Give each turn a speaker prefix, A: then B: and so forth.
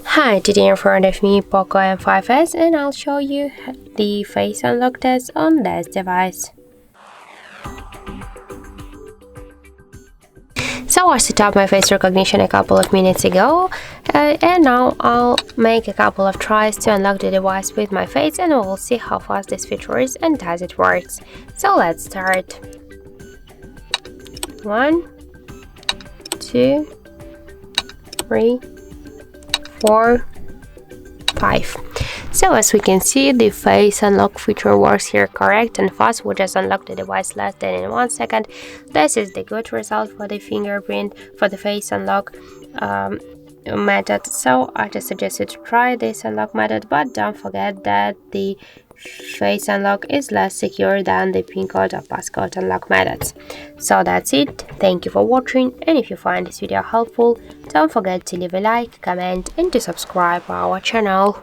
A: Hi, today in front of me Poco M5s and I'll show you the face unlock test on this device. So I set up my face recognition a couple of minutes ago and now I'll make a couple of tries to unlock the device with my face and we'll see how fast this feature is and as it works. So let's start. 1, 2, 3, 4, 5. So as we can see, the face unlock feature works here correct and fast. We just unlock the device less than in 1 second. This is the good result for the fingerprint for the face unlock method. So I just suggest you to try this unlock method, but don't forget that the face unlock is less secure than the pin code or passcode unlock methods. So that's it. Thank you for watching, and if you find this video helpful, don't forget to leave a like, comment and to subscribe our channel.